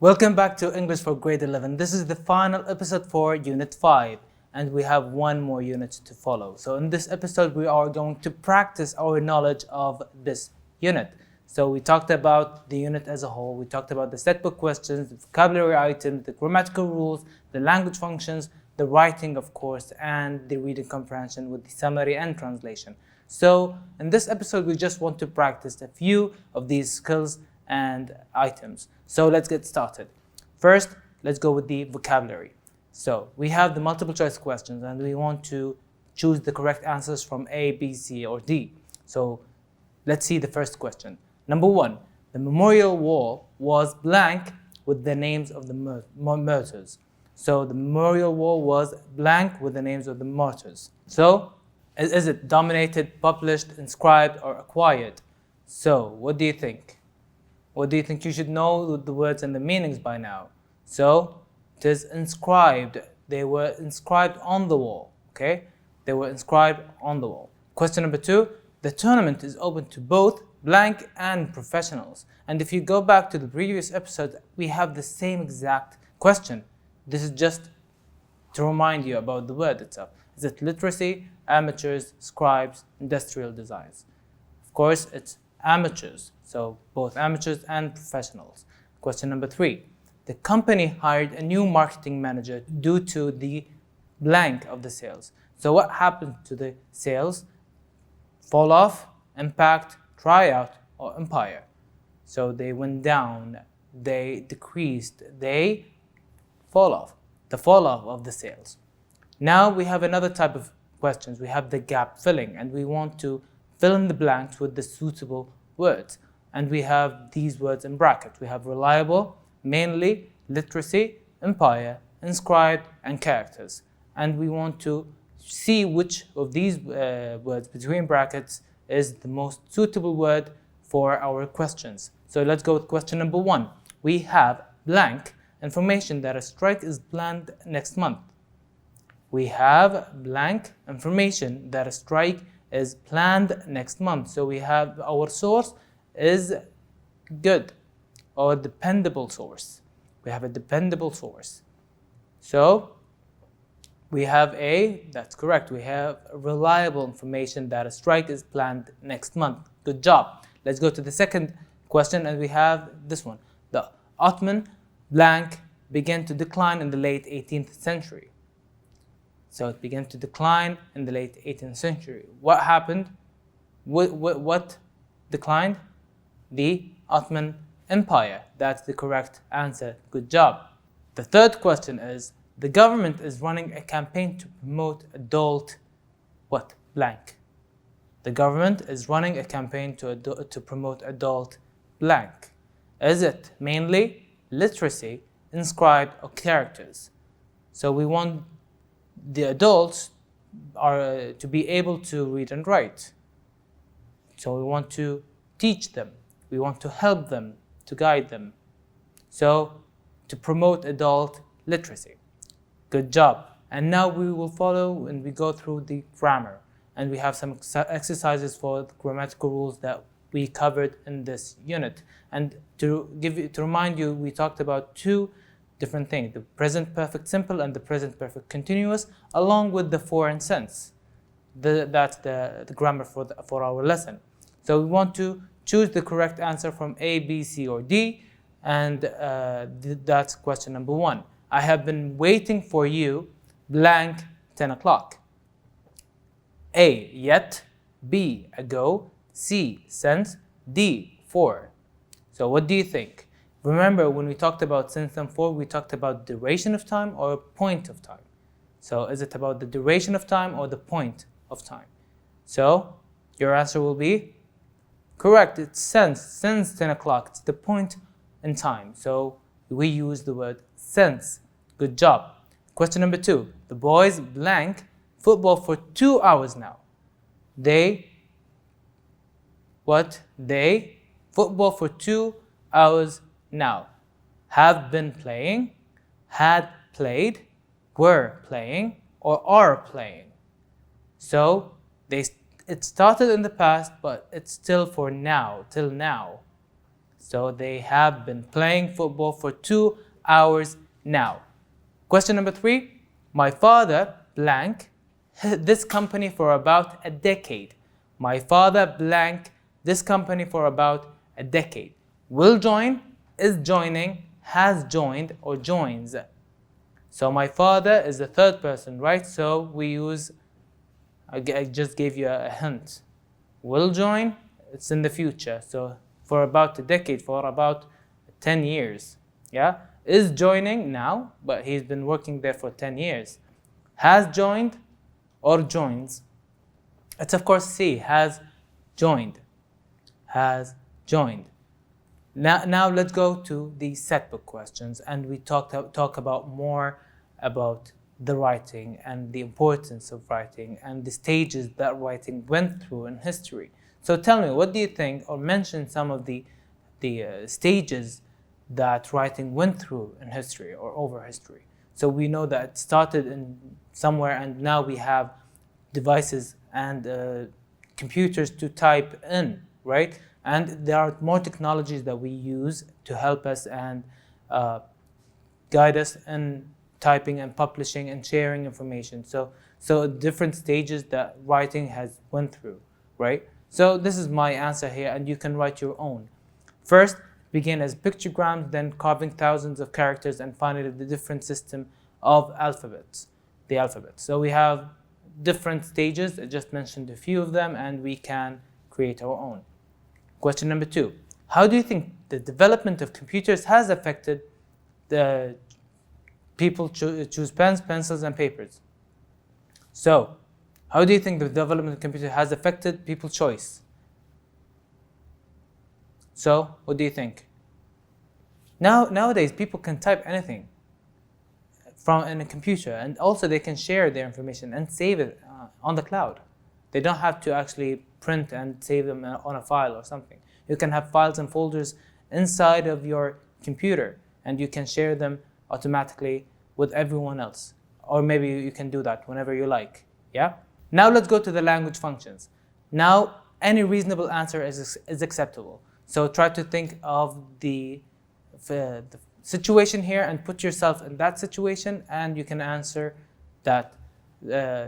Welcome back to English for Grade 11. This is the final episode for Unit 5 and we have one more unit to follow. So in this episode we are going to practice our knowledge of this unit. So we talked about the unit as a whole, we talked about the setback questions, the vocabulary items, the grammatical rules, the language functions, the writing of course, and the reading comprehension with the summary and translation. So in this episode we just want to practice a few of these skills and items. So let's get started. First, let's go with the vocabulary. So we have the multiple choice questions and we want to choose the correct answers from A, B, C, or D. So let's see the first question. Number 1, the memorial wall was blank with the names of the martyrs. So the memorial wall was blank with the names of the martyrs. So is it dominated, published, inscribed, or acquired? So what do you think? What do you think? You should know the words and the meanings by now. So it is inscribed. They were inscribed on the wall. Okay? They were inscribed on the wall. Question number 2. The tournament is open to both blank and professionals. And if you go back to the previous episode, we have the same exact question. This is just to remind you about the word itself. Is it literacy, amateurs, scribes, industrial designs? Of course, it's amateurs. So both amateurs and professionals. Question number 3. The company hired a new marketing manager due to the blank of the sales. So what happened to the sales? Fall off, impact, tryout, or empire. So they went down, they decreased, they fall off. The fall off of the sales. Now we have another type of questions. We have the gap filling and we want to fill in the blanks with the suitable words. And we have these words in brackets. We have reliable, mainly, literacy, empire, inscribed, and characters. And we want to see which of these words between brackets is the most suitable word for our questions. So let's go with question number 1. We have blank, information that a strike is planned next month. We have blank, information that a strike is planned next month. So we have our source is good or dependable source. We have a dependable source. So we have that's correct. We have reliable information that a strike is planned next month. Good job. Let's go to the second question and we have this one. The Ottoman blank began to decline in the late 18th century. So it began to decline in the late 18th century. What happened? What declined? The Ottoman Empire. That's the correct answer. Good job. The third question is, the government is running a campaign to promote adult what? Blank. The government is running a campaign to promote adult blank. Is it mainly literacy, inscribed, or characters? So we want the adults to be able to read and write. So we want to teach them. We want to help them, to guide them. So to promote adult literacy. Good job. And now we will follow and we go through the grammar. And we have some exercises for the grammatical rules that we covered in this unit. And to remind you, we talked about two different things, the present perfect simple and the present perfect continuous, along with the foreign sense. That's the grammar for our lesson. So we want to choose the correct answer from A, B, C, or D, and that's question number 1. I have been waiting for you, blank, 10 o'clock. A, yet, B, ago, C, since, D, for. So what do you think? Remember when we talked about since and for, we talked about duration of time or point of time. So is it about the duration of time or the point of time? So your answer will be correct. It's since 10 o'clock. It's the point in time. So we use the word since. Good job. Question number 2. The boys blank football for 2 hours now. They football for 2 hours now. Have been playing, had played, were playing, or are playing. So it started in the past, but it's still for now, till now. So they have been playing football for 2 hours now. Question number 3. My father blank this company for about a decade. My father blank this company for about a decade. Will join, is joining, has joined, or joins. So my father is the third person, right? So we use, I just gave you a hint. Will join, it's in the future. So for about a decade, for about 10 years. Yeah? Is joining now, but he's been working there for 10 years. Has joined or joins. It's of course C, has joined. Has joined. Now let's go to the setback questions, and we talk about more about the writing and the importance of writing and the stages that writing went through in history. So tell me, what do you think, or mention some of the stages that writing went through in history or over history. So we know that it started in somewhere, and now we have devices and computers to type in, right? And there are more technologies that we use to help us and guide us in typing and publishing and sharing information. So different stages that writing has went through, right? So this is my answer here, and you can write your own. First, begin as pictograms, then carving thousands of characters, and finally the different system of alphabets, the alphabet. So we have different stages. I just mentioned a few of them, and we can create our own. Question number 2. How do you think the development of computers has affected the people choose pens, pencils, and papers? So, how do you think the development of computer has affected people's choice? So, what do you think? Nowadays, people can type anything in a computer, and also they can share their information and save it on the cloud. They don't have to actually print and save them on a file or something. You can have files and folders inside of your computer, and you can share them automatically with everyone else. Or maybe you can do that whenever you like. Yeah? Now let's go to the language functions. Now, any reasonable answer is acceptable. So try to think of the situation here and put yourself in that situation, and you can answer that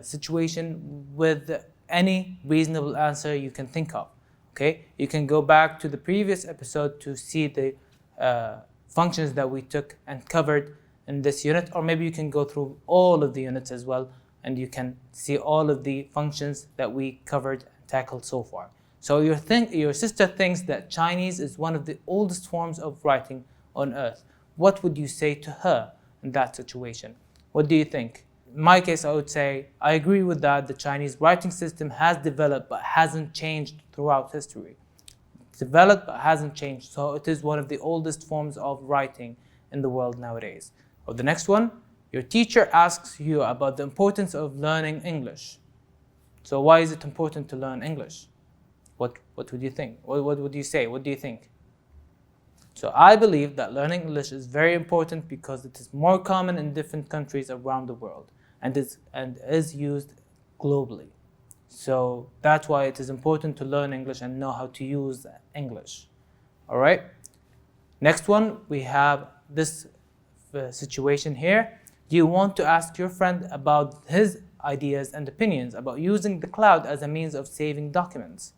situation with any reasonable answer you can think of. Okay, you can go back to the previous episode to see the functions that we took and covered in this unit, or maybe you can go through all of the units as well, and you can see all of the functions that we covered and tackled so far. So your sister thinks that Chinese is one of the oldest forms of writing on earth. What would you say to her in that situation? What do you think? In my case, I would say, I agree with that. The Chinese writing system has developed but hasn't changed throughout history. It's developed but hasn't changed, so it is one of the oldest forms of writing in the world nowadays. Or the next one, your teacher asks you about the importance of learning English. So why is it important to learn English? What would you think? What would you say? What do you think? So I believe that learning English is very important because it is more common in different countries around the world and is used globally. So that's why it is important to learn English and know how to use English. All right. Next one, we have this situation here. Do you want to ask your friend about his ideas and opinions about using the cloud as a means of saving documents?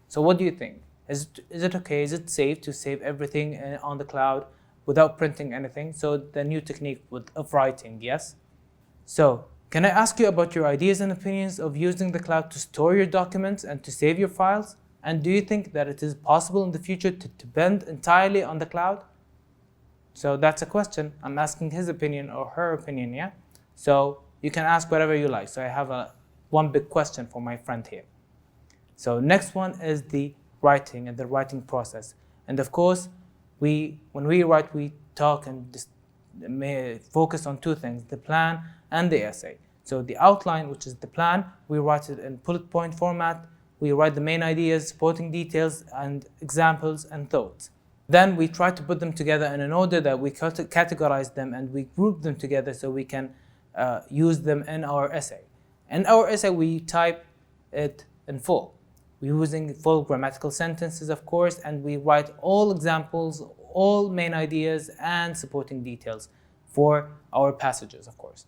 So what do you think? Is it okay? Is it safe to save everything on the cloud without printing anything? So the new technique of writing, yes? So can I ask you about your ideas and opinions of using the cloud to store your documents and to save your files? And do you think that it is possible in the future to depend entirely on the cloud? So that's a question. I'm asking his opinion or her opinion, yeah? So you can ask whatever you like. So I have one big question for my friend here. So next one is the writing and the writing process. And of course, when we write, we talk and just focus on two things, the plan and the essay. So the outline, which is the plan, we write it in bullet point format. We write the main ideas, supporting details, and examples and thoughts. Then we try to put them together in an order that we categorize them and we group them together so we can use them in our essay. In our essay, we type it in full. We're using full grammatical sentences, of course, and we write all examples, all main ideas and supporting details for our passages, of course.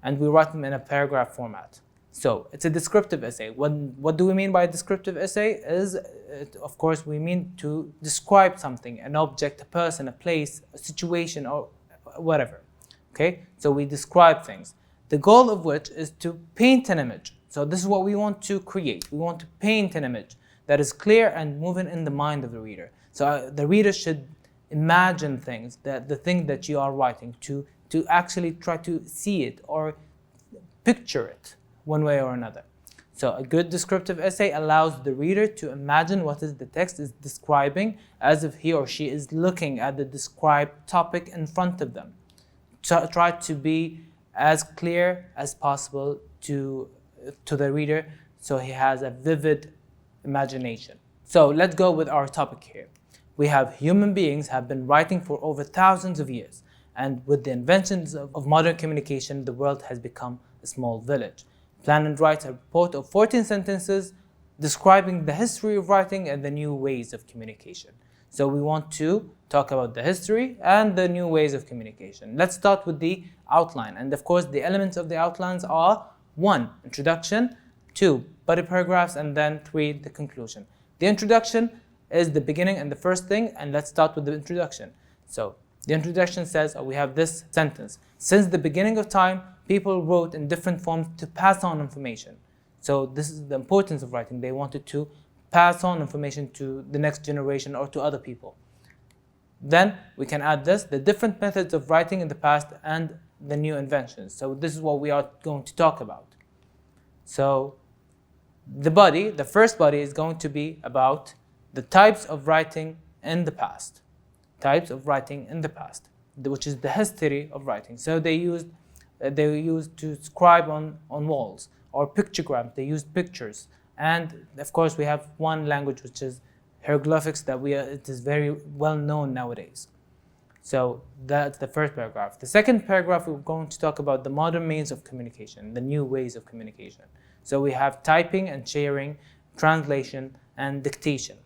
And we write them in a paragraph format. So it's a descriptive essay. What do we mean by a descriptive essay? Of course, we mean to describe something, an object, a person, a place, a situation, or whatever. Okay, so we describe things. The goal of which is to paint an image. So this is what we want to create. We want to paint an image that is clear and moving in the mind of the reader. So the reader should imagine things, the thing that you are writing, to actually try to see it or picture it one way or another. So a good descriptive essay allows the reader to imagine what is the text is describing as if he or she is looking at the described topic in front of them. Try to be as clear as possible to the reader so he has a vivid imagination. So let's go with our topic here. We have human beings have been writing for over thousands of years, and with the inventions of modern communication, the world has become a small village. Planet writes a report of 14 sentences describing the history of writing and the new ways of communication. So we want to talk about the history and the new ways of communication. Let's start with the outline. And of course, the elements of the outlines are 1. Introduction, 2. Body paragraphs, and then 3. The conclusion. The introduction is the beginning and the first thing, and let's start with the introduction. So the introduction says, we have this sentence. Since the beginning of time, people wrote in different forms to pass on information. So this is the importance of writing. They wanted to pass on information to the next generation or to other people. Then we can add this, the different methods of writing in the past and the new inventions. So this is what we are going to talk about. So the first body is going to be about the types of writing in the past. Types of writing in the past, which is the history of writing. So they used to scribe on walls, or pictograms. They used pictures. And of course, we have one language which is hieroglyphics it is very well known nowadays. So that's the first paragraph. The second paragraph, we're going to talk about the modern means of communication, the new ways of communication. So we have typing and sharing, translation, and dictation.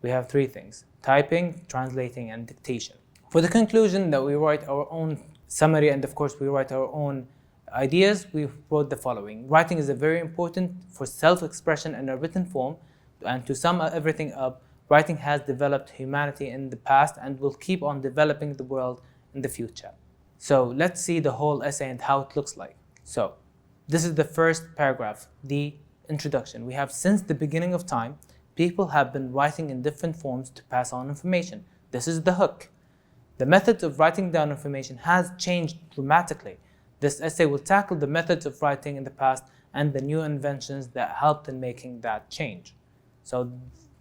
We have 3 things: typing, translating, and dictation. For the conclusion, that we write our own summary, and of course we write our own ideas, we wrote the following. Writing is very important for self-expression in a written form, and to sum everything up, writing has developed humanity in the past and will keep on developing the world in the future. So let's see the whole essay and how it looks like. So this is the first paragraph, the introduction. We have, since the beginning of time, people have been writing in different forms to pass on information. This is the hook. The methods of writing down information has changed dramatically. This essay will tackle the methods of writing in the past and the new inventions that helped in making that change. So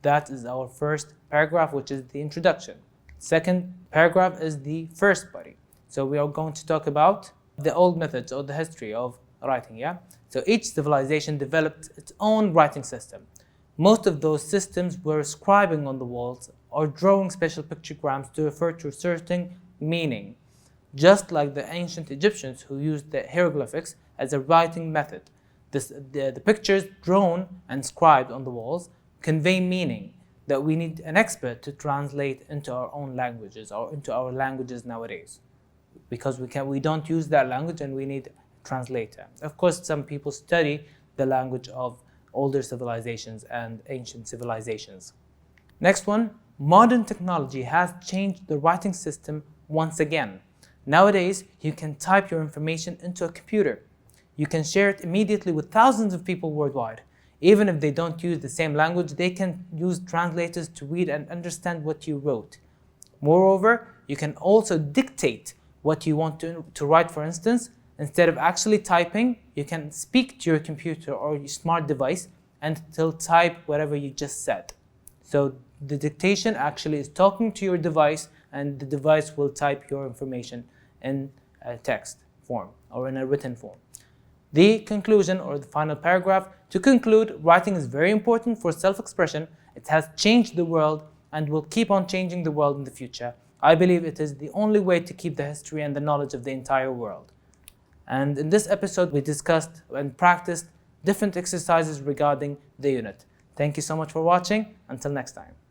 that is our first paragraph, which is the introduction. Second paragraph is the first body. So we are going to talk about the old methods or the history of writing, yeah? So each civilization developed its own writing system. Most of those systems were scribing on the walls or drawing special pictograms to refer to a certain meaning, just like the ancient Egyptians who used the hieroglyphics as a writing method. The pictures drawn and scribed on the walls convey meaning that we need an expert to translate into our own languages or into our languages nowadays, because we don't use that language and we need a translator. Of course, some people study the language of older civilizations and ancient civilizations. Next one, modern technology has changed the writing system once again. Nowadays, you can type your information into a computer. You can share it immediately with thousands of people worldwide. Even if they don't use the same language, they can use translators to read and understand what you wrote. Moreover, you can also dictate what you want to write. For instance, instead of actually typing, you can speak to your computer or your smart device and it'll type whatever you just said. So the dictation actually is talking to your device, and the device will type your information in a text form or in a written form. The conclusion, or the final paragraph: to conclude, writing is very important for self-expression. It has changed the world and will keep on changing the world in the future. I believe it is the only way to keep the history and the knowledge of the entire world. And in this episode, we discussed and practiced different exercises regarding the unit. Thank you so much for watching. Until next time.